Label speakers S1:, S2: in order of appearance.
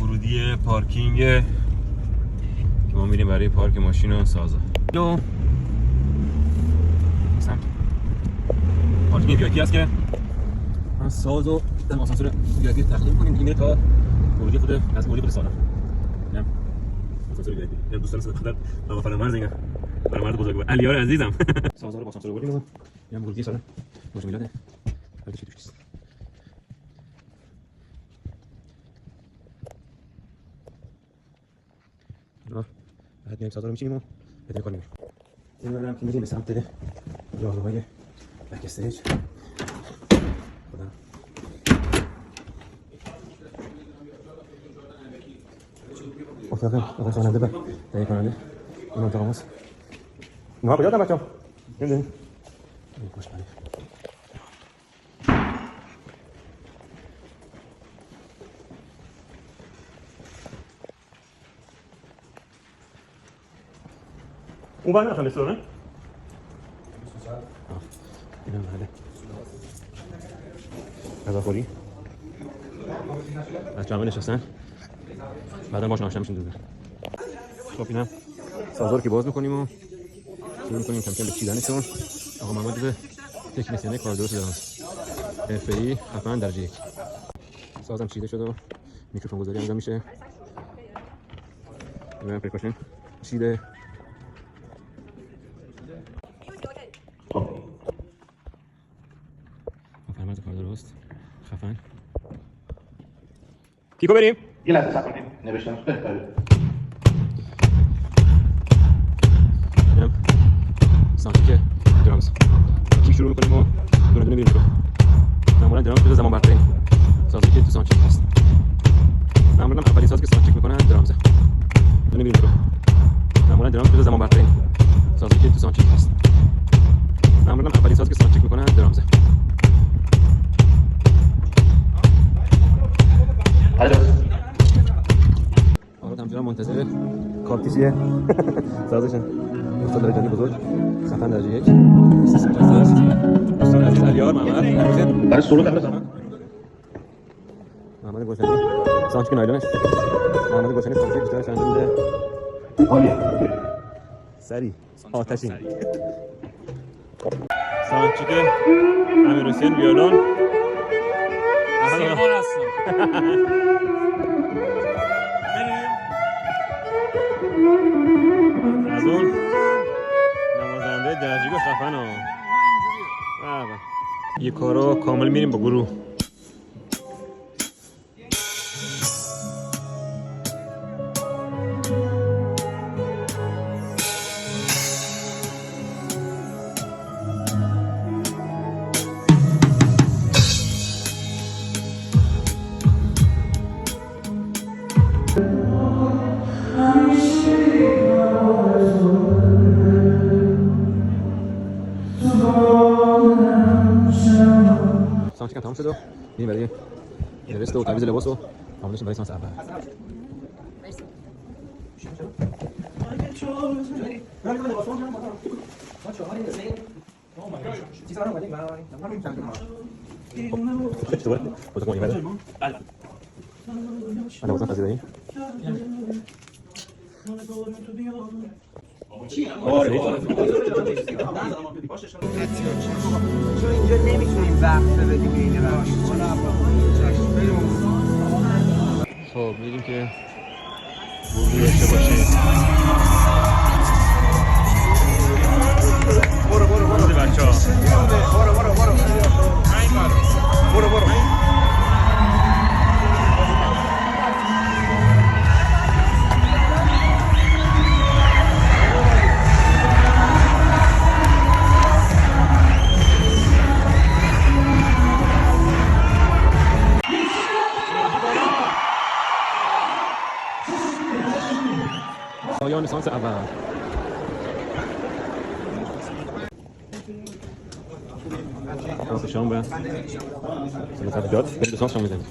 S1: ورودی پارکینگ که ما میریم برای پارک ماشین و سازا. لو سمت پارکینگ وی‌آی‌پی هست که من ساز و در آسانسور وی‌آی‌پی تخلیه کنیم اینه تا ورودی خود از ورودی خود سالن. اینم آسانسور وی‌آی‌پی. اینم دوستان خدمت آقا فرامرز اینه. فرامرز بزرگوار علیار عزیزم. سازا رو با آسانسور بردیم و اینم ورودی سالن. خوش میلاده. هر چی توش نیست. بعد میایم سازا رو میچینیم و بدون کار میریم. این برم که میریم به سمت راهروهای بک استیج. خدا اتاق آقای خواننده و تهیه کننده این اتاق ماست. اینها کجا هستن بچه‌ها؟ نمیدونیم. این خوشبختی. اون بر نرفتن رستوران؟ اینم بله غذاخوری بچه همه نشستن بعدا باش آشنا میشیم دوباره. خب اینم سازا رو که باز میکنیم و شروع میکنیم کم کم به چیدنشون. آقا محمد به تکنیسیان کار درست درست حرفه‌ای خفن درجه 1. سازم چیده شده و میکروفون گذاری انجام میشه. اینم پرکاشن چیده. فرمز کار درست خفن. پیکو بریم.
S2: یه لحظه صبر کنید. نوشتم بهتره.
S1: اینم سانتیک درامز. چی شروع می‌کنیم و دونه دونه میریم تو. معمولا درامز به زمان برترین سازی که تو سانتیک هست. معمولا اولین سازی که سانتیک می‌کنن درامزه. دونه میریم تو. معمولا درامز به زمان برترین سازی که تو سانتیک هست. معمولا اولین سازی که سانتیک می‌کنن درامزه. آقا همچنان منتظر کارتیشیه سازشن. استاد رجانی بزرگ خفن درجه 1 دوستان عزیز علیار محمد
S2: برای سولو قبل زمان
S1: محمد گلشنی سانچیک نایلونش محمد گلشنی سانچیک بیشترش انجام میده
S2: عالیه
S1: سری آتشین سانچیک امیرحسین ویولون
S3: سیمان هستم.
S1: از اون نوازنده درجه خفن ها. یه کارو کامل میریم با گروه. سانچیک تمام شد و میریم برای درست و تعویض لباس و آماده‌شیم برای سانس اول. لباسم پذیرایی
S4: چون اینجا نمیتونیم وقت بدیم این وقت.
S1: خب میریم که ورودی داشته باشیم. برو بچه ها برو پایان سانس اول. سانس شام به سانس داد بریم سانس شام میزنیم.